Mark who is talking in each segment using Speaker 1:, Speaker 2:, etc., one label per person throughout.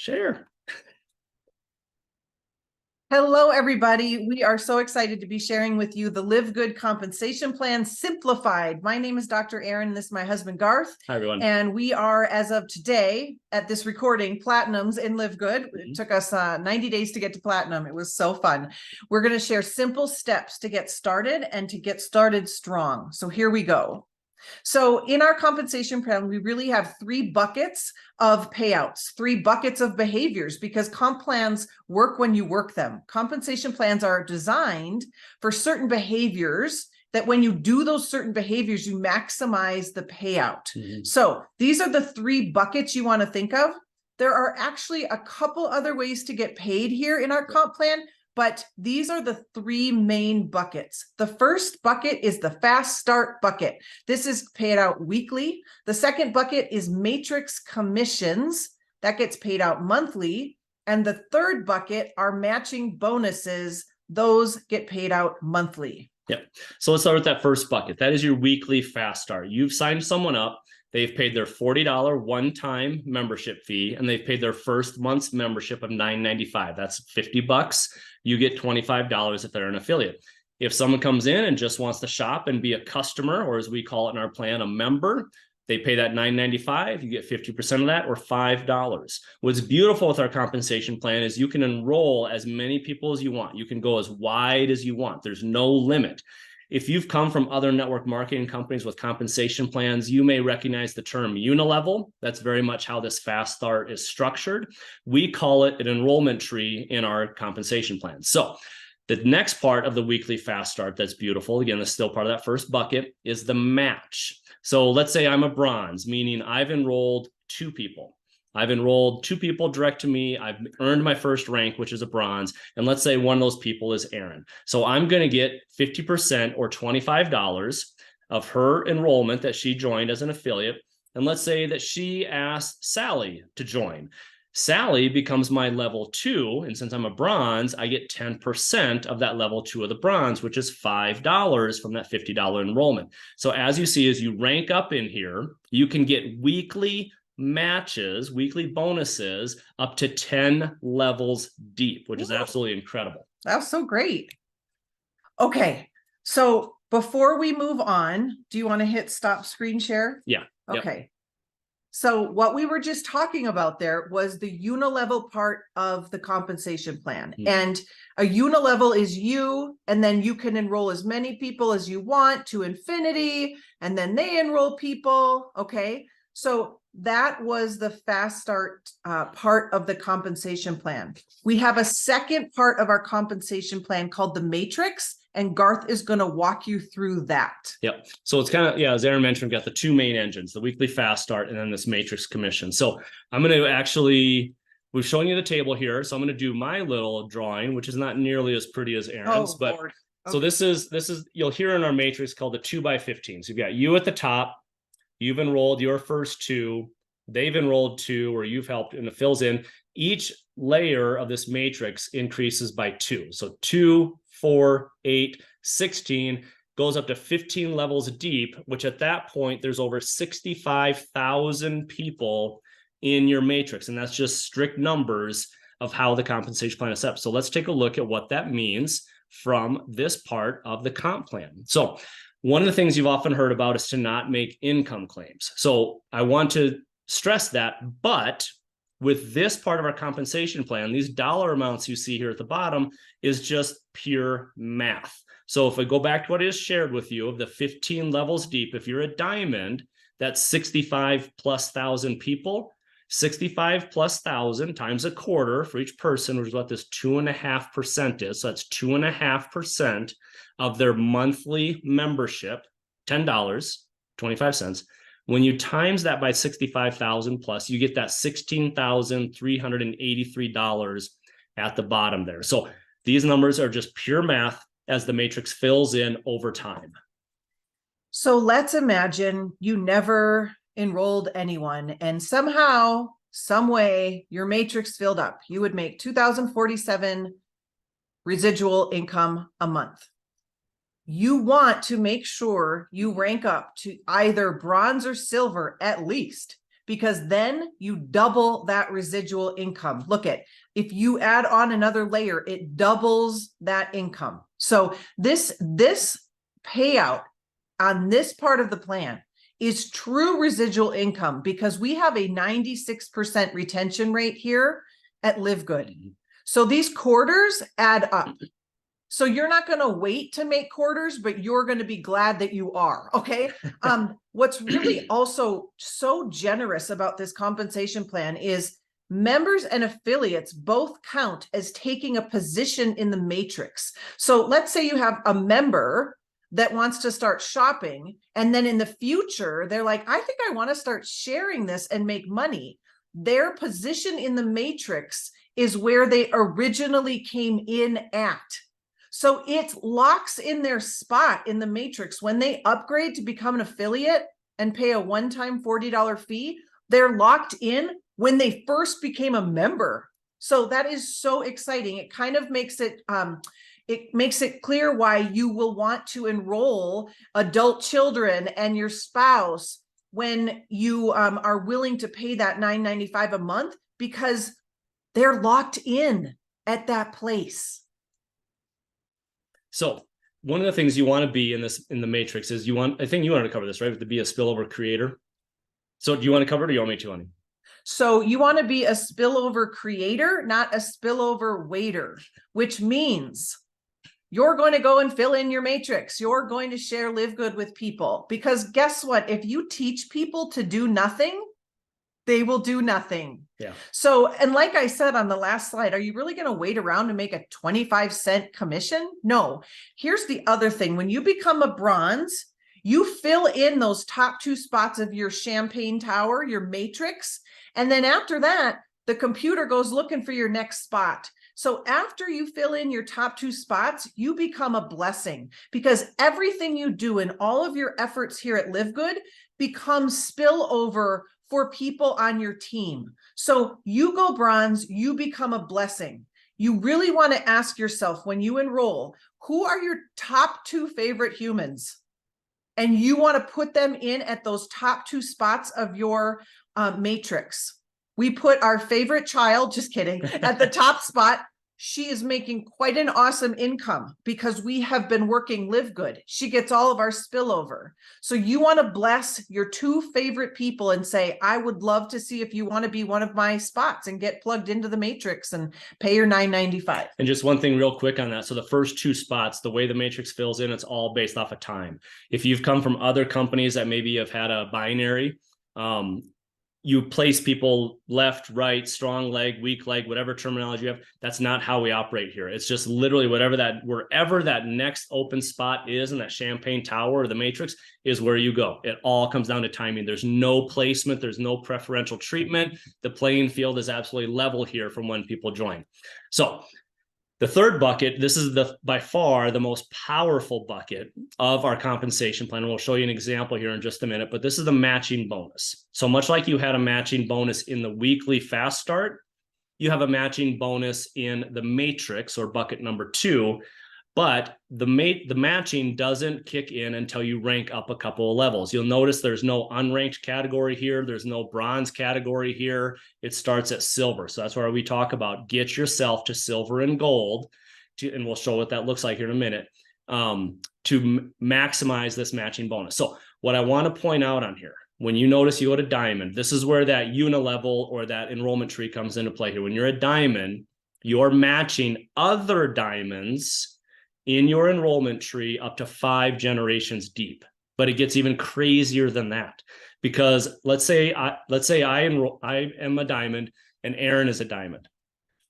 Speaker 1: Share.
Speaker 2: Hello, everybody. We are so excited to be sharing with you the LiveGood compensation plan simplified. My name is Dr. Erin. This is my husband, Garth.
Speaker 1: Hi, everyone.
Speaker 2: And we are, as of today, at this recording, platinums in LiveGood. It took us 90 days to get to platinum. It was so fun. We're going to share simple steps to get started and to get started strong. So here we go. So in our compensation plan, we really have 3 buckets of payouts, 3 buckets of behaviors, because comp plans work when you work them. Compensation plans are designed for certain behaviors that when you do those certain behaviors, you maximize the payout. So these are the 3 buckets you want to think of. There are actually a couple other ways to get paid here in our comp plan, but these are the 3 main buckets. The first bucket is the fast start bucket. This is paid out weekly. The second bucket is matrix commissions. That gets paid out monthly. And the third bucket are matching bonuses. Those get paid out monthly.
Speaker 1: Yep. So let's start with that first bucket. That is your weekly fast start. You've signed someone up. They've paid their $40 one-time membership fee, and they've paid their first month's membership of $9.95. That's $50. You get $25 if they're an affiliate. If someone comes in and just wants to shop and be a customer, or as we call it in our plan, a member, they pay that $9.95. You get 50% of that, or $5. What's beautiful with our compensation plan is you can enroll as many people as you want. You can go as wide as you want. There's no limit. If you've come from other network marketing companies with compensation plans, you may recognize the term unilevel. That's very much how this fast start is structured. We call it an enrollment tree in our compensation plan. So the next part of the weekly fast start that's beautiful, again, that's still part of that first bucket, is the match. So let's say I'm a bronze, meaning I've enrolled 2 people. I've enrolled 2 people direct to me. I've earned my first rank, which is a bronze. And let's say one of those people is Erin. So I'm going to get 50% or $25 of her enrollment that she joined as an affiliate. And let's say that she asked Sally to join. Sally becomes my level 2. And since I'm a bronze, I get 10% of that level 2 of the bronze, which is $5 from that $50 enrollment. So as you see, as you rank up in here, you can get weekly matches, weekly bonuses up to 10 levels deep, which is absolutely incredible.
Speaker 2: That's so great. Okay, so before we move on, do you want to hit stop screen share?
Speaker 1: Yeah.
Speaker 2: Okay.
Speaker 1: Yep.
Speaker 2: So what we were just talking about there was the unilevel part of the compensation plan. And a unilevel is you, and then you can enroll as many people as you want to infinity, and then they enroll people. Okay. So that was the fast start part of the compensation plan. We have a second part of our compensation plan called the matrix, and Garth is going to walk you through that.
Speaker 1: Yep. So it's kind of, yeah, as Erin mentioned, we've got the 2 main engines, the weekly fast start and then this matrix commission. So I'm going to actually, we've shown you the table here. So I'm going to do my little drawing, which is not nearly as pretty as Erin's, but
Speaker 2: Lord.
Speaker 1: Okay. So this is, you'll hear in our matrix called the 2x15. So you've got you at the top. You've enrolled your first 2, they've enrolled 2, or you've helped, and it fills in. Each layer of this matrix increases by 2. So 2, 4, 8, 16 goes up to 15 levels deep, which at that point, there's over 65,000 people in your matrix. And that's just strict numbers of how the compensation plan is set up. So let's take a look at what that means from this part of the comp plan. So one of the things you've often heard about is to not make income claims. So I want to stress that, but with this part of our compensation plan, these dollar amounts you see here at the bottom is just pure math. So if I go back to what is shared with you of the 15 levels deep, if you're a diamond, that's 65,000+ people. 65,000+ times a quarter for each person, which is what this 2.5% is. So that's 2.5% of their monthly membership, $10.25. When you times that by 65,000+, you get that $16,383 at the bottom there. So these numbers are just pure math as the matrix fills in over time.
Speaker 2: So let's imagine you never enrolled anyone, and somehow, some way, your matrix filled up. You would make $2,047 residual income a month. You want to make sure you rank up to either bronze or silver at least, because then you double that residual income. Look at, if you add on another layer, it doubles that income. So this payout on this part of the plan is true residual income, because we have a 96% retention rate here at LiveGood. So these quarters add up. So you're not going to wait to make quarters, but you're going to be glad that you are. Okay. What's really also so generous about this compensation plan is members and affiliates both count as taking a position in the matrix. So let's say you have a member that wants to start shopping, and then in the future, they're like, I think I want to start sharing this and make money. Their position in the matrix is where they originally came in at. So it locks in their spot in the matrix. When they upgrade to become an affiliate and pay a one-time $40 fee, they're locked in when they first became a member. So that is so exciting. It kind of makes it clear why you will want to enroll adult children and your spouse when you are willing to pay that $9.95 a month, because they're locked in at that place.
Speaker 1: So one of the things you want to be in the matrix is I think you wanted to cover this, right? To be a spillover creator. So do you want to cover it, or you want me to, honey?
Speaker 2: So you want to be a spillover creator, not a spillover waiter, which means you're going to go and fill in your matrix. You're going to share LiveGood with people, because guess what? If you teach people to do nothing, they will do nothing.
Speaker 1: Yeah.
Speaker 2: So, and like I said on the last slide, are you really going to wait around to make a 25-cent commission? No. Here's the other thing. When you become a bronze, you fill in those top 2 spots of your champagne tower, your matrix. And then after that, the computer goes looking for your next spot. So after you fill in your top 2 spots, you become a blessing, because everything you do and all of your efforts here at LiveGood becomes spillover for people on your team. So you go bronze, you become a blessing. You really want to ask yourself when you enroll, who are your top 2 favorite humans? And you want to put them in at those top 2 spots of your matrix. We put our favorite child, just kidding, at the top spot. She is making quite an awesome income because we have been working LiveGood. She gets all of our spillover. So you want to bless your 2 favorite people and say, I would love to see if you want to be one of my spots and get plugged into the matrix and pay your $9.95.
Speaker 1: And just one thing real quick on that. So the first 2 spots, the way the matrix fills in, it's all based off of time. If you've come from other companies that maybe have had a binary, you place people left, right, strong leg, weak leg, whatever terminology you have. That's not how we operate here. It's just literally wherever that next open spot is in that champagne tower or the matrix is where you go. It all comes down to timing. There's no placement. There's no preferential treatment. The playing field is absolutely level here from when people join. So the third bucket, this is by far the most powerful bucket of our compensation plan. We'll show you an example here in just a minute, but this is the matching bonus. So much like you had a matching bonus in the weekly fast start, you have a matching bonus in the matrix or bucket number 2, but the matching doesn't kick in until you rank up a couple of levels. You'll notice there's no unranked category here. There's no bronze category here. It starts at silver. So that's where we talk about get yourself to silver and gold, and we'll show what that looks like here in a minute, to maximize this matching bonus. So what I want to point out on here, when you notice you go to diamond, this is where that unilevel or that enrollment tree comes into play here. When you're a diamond, you're matching other diamonds in your enrollment tree up to 5 generations deep. But it gets even crazier than that, because let's say I am a diamond and Erin is a diamond.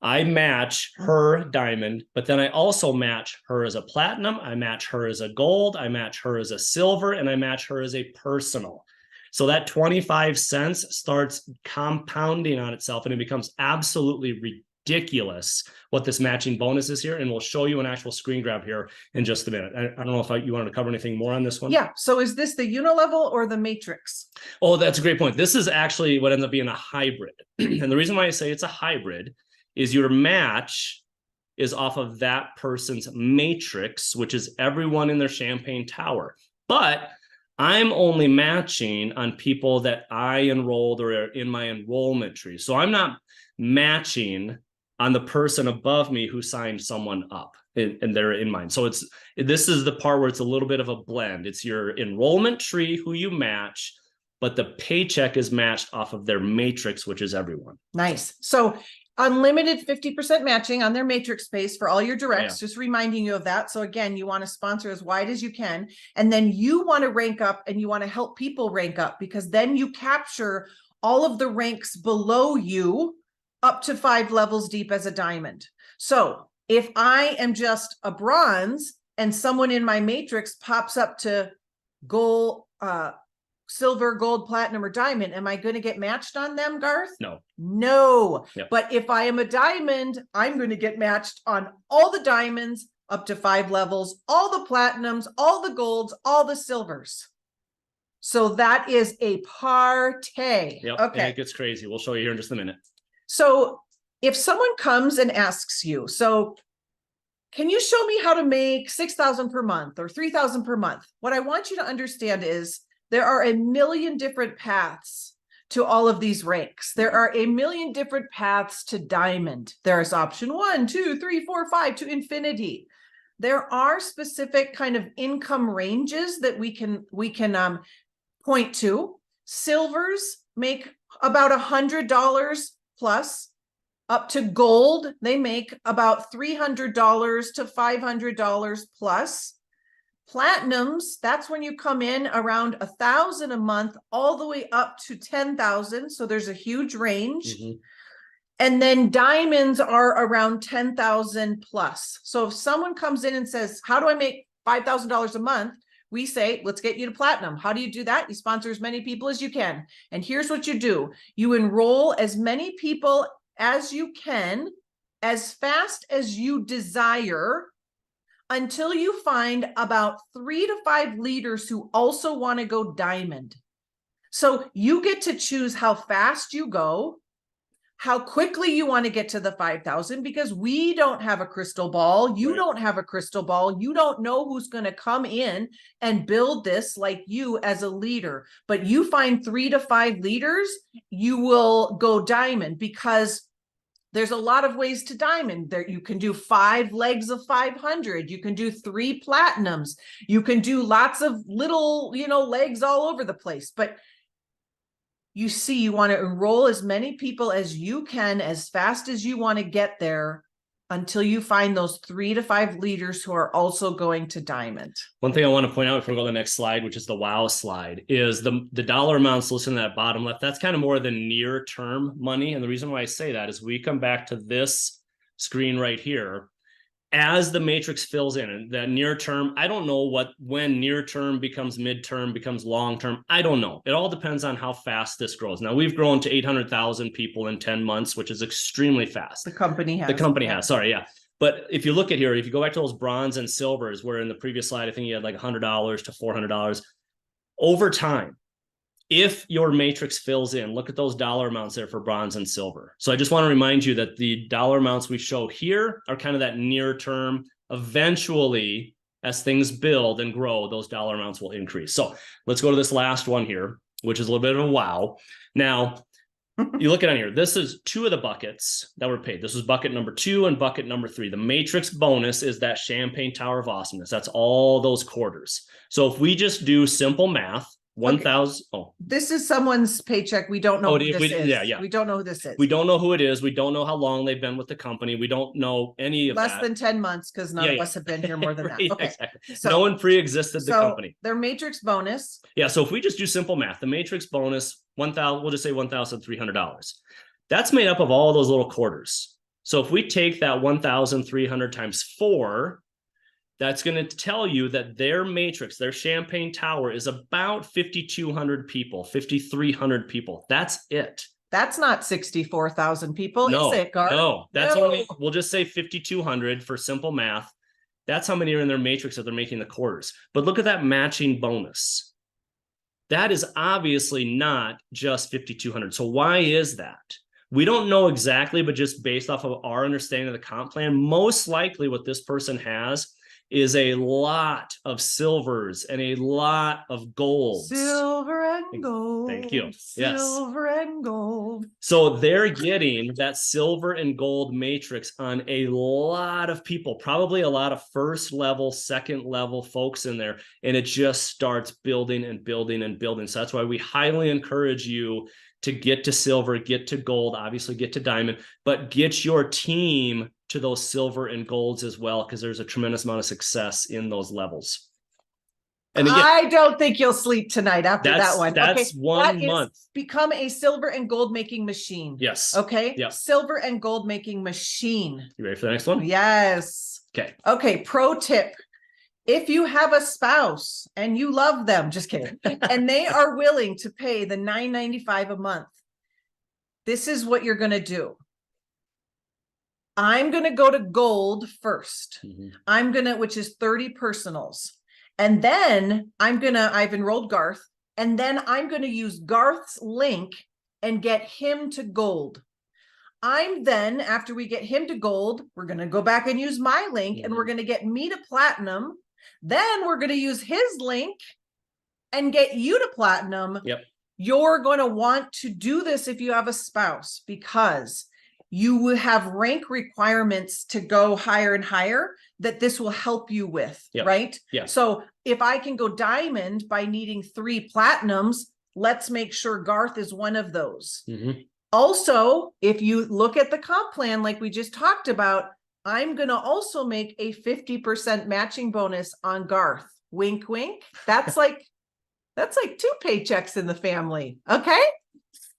Speaker 1: I match her diamond, but then I also match her as a platinum. I match her as a gold. I match her as a silver, and I match her as a personal. So that 25 cents starts compounding on itself, and it becomes absolutely ridiculous what this matching bonus is here. And we'll show you an actual screen grab here in just a minute. I don't know if you wanted to cover anything more on this one.
Speaker 2: Yeah. So is this the unilevel or the matrix?
Speaker 1: Oh, that's a great point. This is actually what ends up being a hybrid. And the reason why I say it's a hybrid is your match is off of that person's matrix, which is everyone in their champagne tower. But I'm only matching on people that I enrolled or are in my enrollment tree. So I'm not matching on the person above me who signed someone up and they're in mine. So this is the part where it's a little bit of a blend. It's your enrollment tree who you match, but the paycheck is matched off of their matrix, which is everyone.
Speaker 2: Nice. So unlimited 50% matching on their matrix space for all your directs, just reminding you of that. So again, you want to sponsor as wide as you can, and then you want to rank up and you want to help people rank up, because then you capture all of the ranks below you up to 5 levels deep as a diamond. So if I am just a bronze and someone in my matrix pops up to gold, silver, gold, platinum, or diamond, am I going to get matched on them, Garth? No.
Speaker 1: Yep.
Speaker 2: But if I am a diamond, I'm going to get matched on all the diamonds up to 5 levels, all the platinums, all the golds, all the silvers. So that is a party.
Speaker 1: Yep.
Speaker 2: Okay.
Speaker 1: And it gets crazy. We'll show you here in just a minute.
Speaker 2: So if someone comes and asks you, so can you show me how to make 6,000 per month or 3,000 per month? What I want you to understand is there are a million different paths to all of these ranks. There are a million different paths to diamond. There's option 1, 2, 3, 4, 5 to infinity. There are specific kind of income ranges that we can point to. Silvers make about $100 plus. Up to gold, they make about $300 to $500 plus. Platinums, that's when you come in around 1,000 a month, all the way up to 10,000. So there's a huge range. And then diamonds are around 10,000 plus. So if someone comes in and says, how do I make $5,000 a month? We say, let's get you to platinum. How do you do that? You sponsor as many people as you can. And here's what you do. You enroll as many people as you can, as fast as you desire, until you find about 3 to 5 leaders who also want to go diamond. So you get to choose how fast you go, how quickly you want to get to the 5,000, because we don't have a crystal ball. You don't have a crystal ball. You don't know who's going to come in and build this like you as a leader. But you find 3 to 5 leaders, you will go diamond, because there's a lot of ways to diamond. There you can do 5 legs of 500. You can do 3 platinums. You can do lots of little, legs all over the place. But you see, you want to enroll as many people as you can, as fast as you want to get there, until you find those 3 to 5 leaders who are also going to diamond.
Speaker 1: One thing I want to point out before we go to the next slide, which is the wow slide, is the dollar amounts listed in that bottom left. That's kind of more the near term money. And the reason why I say that is we come back to this screen right here. As the matrix fills in, and that near term, I don't know when near term becomes midterm, becomes long term. I don't know. It all depends on how fast this grows. Now, we've grown to 800,000 people in 10 months, which is extremely fast.
Speaker 2: The company has.
Speaker 1: But if you look at here, if you go back to those bronze and silvers, where in the previous slide, I think you had like $100 to $400 over time. If your matrix fills in, look at those dollar amounts there for bronze and silver. So I just want to remind you that the dollar amounts we show here are kind of that near term. Eventually, as things build and grow, those dollar amounts will increase. So let's go to this last one here, which is a little bit of a wow. Now, you look at on here, this is 2 of the buckets that were paid. This was bucket number 2 and bucket number 3. The matrix bonus is that champagne tower of awesomeness. That's all those quarters. So if we just do simple math, 1,000. Oh,
Speaker 2: this is someone's paycheck. We don't know who this is.
Speaker 1: Yeah.
Speaker 2: We don't know who this is.
Speaker 1: We don't know who it is. We don't know how long they've been with the company. We don't know any of
Speaker 2: Less
Speaker 1: that.
Speaker 2: than 10 months, because none of us have been here more than that. Okay.
Speaker 1: Exactly. So, no one pre-existed the company.
Speaker 2: Their matrix bonus.
Speaker 1: Yeah. So if we just do simple math, the matrix bonus, 1,000, we'll just say $1,300. That's made up of all those little quarters. So if we take that 1,300 times 4, that's going to tell you that their matrix, their champagne tower, is about 5,200 people, 5,300 people. That's it.
Speaker 2: That's not 64,000 people, is it, Garth?
Speaker 1: No, that's only, we'll just say 5,200 for simple math. That's how many are in their matrix that they're making the quarters. But look at that matching bonus. That is obviously not just 5,200. So why is that? We don't know exactly, but just based off of our understanding of the comp plan, most likely what this person has is a lot of silvers and a lot of golds.
Speaker 2: Silver and gold.
Speaker 1: Thank you. Yes.
Speaker 2: Silver and gold.
Speaker 1: So they're getting that silver and gold matrix on a lot of people, probably a lot of first level, second level folks in there. And it just starts building and building and building. So that's why we highly encourage you to get to silver, get to gold, obviously get to diamond, but get your team to those silver and golds as well, because there's a tremendous amount of success in those levels. And again,
Speaker 2: I don't think you'll sleep tonight after that one.
Speaker 1: That's 1 month.
Speaker 2: Become a silver and gold making machine.
Speaker 1: Yes.
Speaker 2: Okay.
Speaker 1: Yeah.
Speaker 2: Silver and gold making machine.
Speaker 1: You ready for the next one?
Speaker 2: Yes.
Speaker 1: Okay.
Speaker 2: Okay. Pro tip. If you have a spouse and you love them, just kidding, and they are willing to pay the $9.95 a month, this is what you're going to do. I'm going to go to gold first. Which is 30 personals. And then I've enrolled Garth, and then I'm going to use Garth's link and get him to gold. After we get him to gold, we're going to go back and use my link, and we're going to get me to platinum. Then we're going to use his link and get you to platinum.
Speaker 1: Yep.
Speaker 2: You're going to want to do this if you have a spouse, because you will have rank requirements to go higher and higher that this will help you with, right?
Speaker 1: Yeah.
Speaker 2: So if I can go diamond by needing 3 platinums, let's make sure Garth is one of those. Also, if you look at the comp plan, like we just talked about, I'm going to also make a 50% matching bonus on Garth. Wink, wink. That's like 2 paychecks in the family. Okay.